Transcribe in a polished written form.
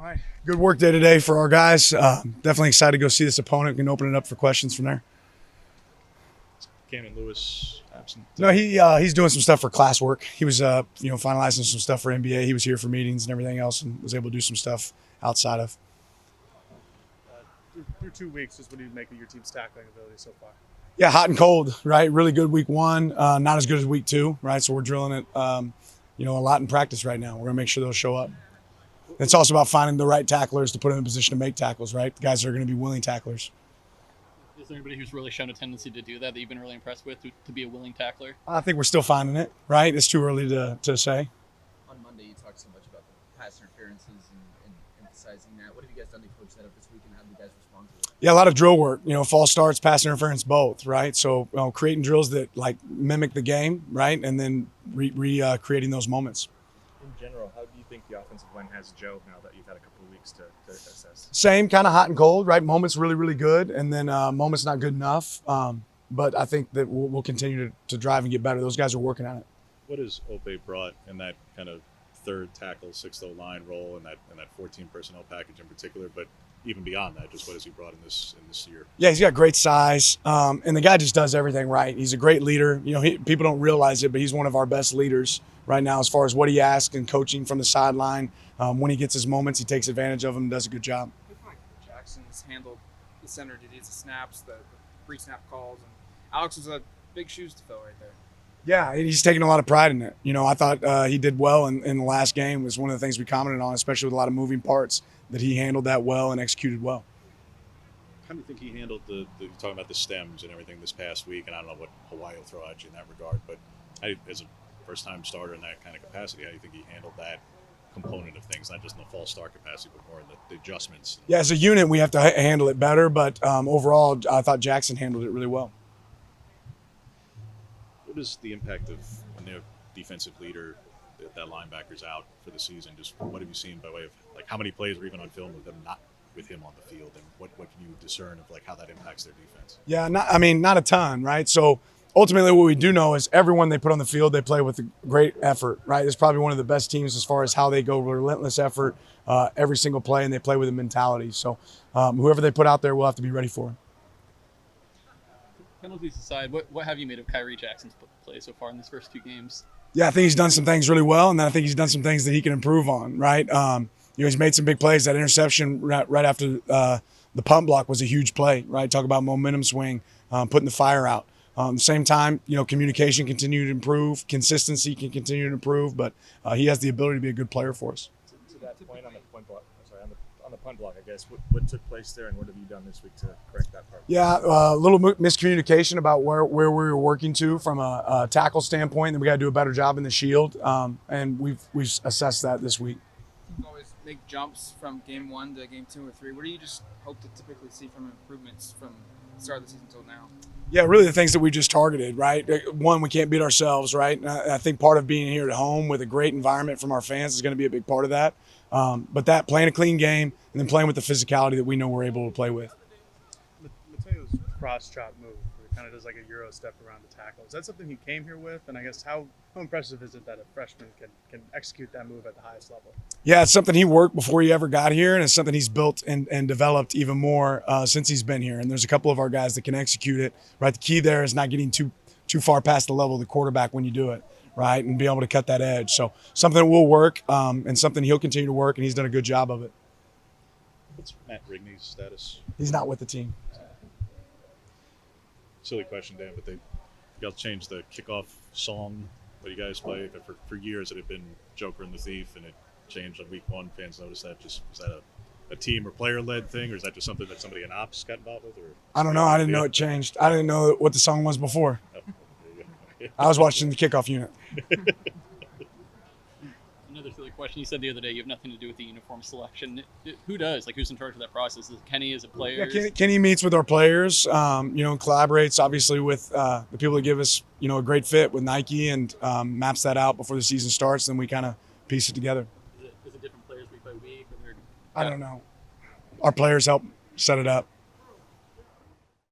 All right. Good work day today for our guys. Definitely excited to go see this opponent. We can open it up for questions from there. Cannon Lewis absent. No, he's doing some stuff for classwork. He was finalizing some stuff for NBA. He was here for meetings and everything else, and was able to do some stuff outside of. Through 2 weeks, just what do you make of your team's tackling ability so far? Yeah, hot and cold, right? Really good week one, not as good as week two, right? So we're drilling it, a lot in practice right now. We're gonna make sure those show up. It's also about finding the right tacklers to put in a position to make tackles, right? The guys that are going to be willing tacklers. Is there anybody who's really shown a tendency to do that you've been really impressed with, to be a willing tackler? I think we're still finding it, right? It's too early to say. On Monday, you talked so much about the pass interferences and emphasizing that. What have you guys done to coach that up this week, and how do you guys respond to it? Yeah, a lot of drill work. False starts, pass interference, both, right? So creating drills that mimic the game, right, and then creating those moments. In general, how do you think the offensive line has gelled now that you've had a couple of weeks to assess? Same, kind of hot and cold, right? Moments really, really good, and then moments not good enough. But I think that we'll continue to drive and get better. Those guys are working on it. What has Ope brought in that kind of third tackle, sixth O-line role, and that 14 personnel package in particular? But even beyond that, just what has he brought in this year? Yeah, he's got great size, and the guy just does everything right. He's a great leader. People don't realize it, but he's one of our best leaders right now as far as what he asks and coaching from the sideline. When he gets his moments, he takes advantage of them and does a good job. I feel like Jackson's handled the center duties, the snaps, the pre-snap calls, and Alex was big shoes to fill right there. Yeah, he's taking a lot of pride in it. I thought he did well in the last game. It was one of the things we commented on, especially with a lot of moving parts, that he handled that well and executed well. How do you think he handled the talking about the stems and everything this past week? And I don't know what Hawai'i will throw at you in that regard, but as a first-time starter in that kind of capacity, how do you think he handled that component of things, not just in the false start capacity, but more in the adjustments? Yeah, as a unit, we have to handle it better, but overall, I thought Jackson handled it really well. What is the impact of when their defensive leader, that linebacker's out for the season? Just what have you seen by way of how many plays were even on film with them not with him on the field, and what can you discern of how that impacts their defense? Yeah, not a ton, right? So ultimately, what we do know is everyone they put on the field, they play with a great effort, right? It's probably one of the best teams as far as how they go relentless effort every single play, and they play with a mentality. So whoever they put out there, we'll have to be ready for. Penalties aside, what have you made of Kyrie Jackson's play so far in these first 2 games? Yeah, I think he's done some things really well, and then I think he's done some things that he can improve on, right? He's made some big plays. That interception right after the punt block was a huge play, right? Talk about momentum swing, putting the fire out. At the same time, communication continued to improve, consistency can continue to improve, but he has the ability to be a good player for us. To that point on the punt block, on the punt block, I guess, what took place there, and what have you done this week to correct that part? Yeah, a little miscommunication about where we were working to from a tackle standpoint, and we got to do a better job in the shield, and we've assessed that this week. You always make jumps from game 1 to game 2 or 3. What do you just hope to typically see from improvements from the start of the season until now? Yeah, really the things that we just targeted, right? One, we can't beat ourselves, right? And I think part of being here at home with a great environment from our fans is going to be a big part of that. But that playing a clean game and then playing with the physicality that we know we're able to play with. Mateo's cross chop move, where he kind of does like a Euro step around the tackle. Is that something he came here with? And I guess how impressive is it that a freshman can execute that move at the highest level? Yeah, it's something he worked before he ever got here, and it's something he's built and developed even more since he's been here. And there's a couple of our guys that can execute it, right? The key there is not getting too far past the level of the quarterback when you do it, right? And be able to cut that edge. So something that will work and something he'll continue to work, and he's done a good job of it. What's Matt Rigney's status? He's not with the team. Silly question, Dan, but y'all changed the kickoff song that you guys play. For years it had been Joker and the Thief, and it changed on week 1. Fans noticed that. Is that a team or player-led thing, or is that just something that somebody in ops got involved with? Or I don't know. I didn't know it changed. I didn't know what the song was before. Oh, there you go. I was watching the kickoff unit. Another silly question. You said the other day you have nothing to do with the uniform selection. Who does? Who's in charge of that process? Is it Kenny? Is it players? Yeah, Kenny meets with our players, and collaborates obviously with the people that give us, a great fit with Nike, and maps that out before the season starts. Then we kind of piece it together. Is it different players week by week? I don't know. Our players help set it up.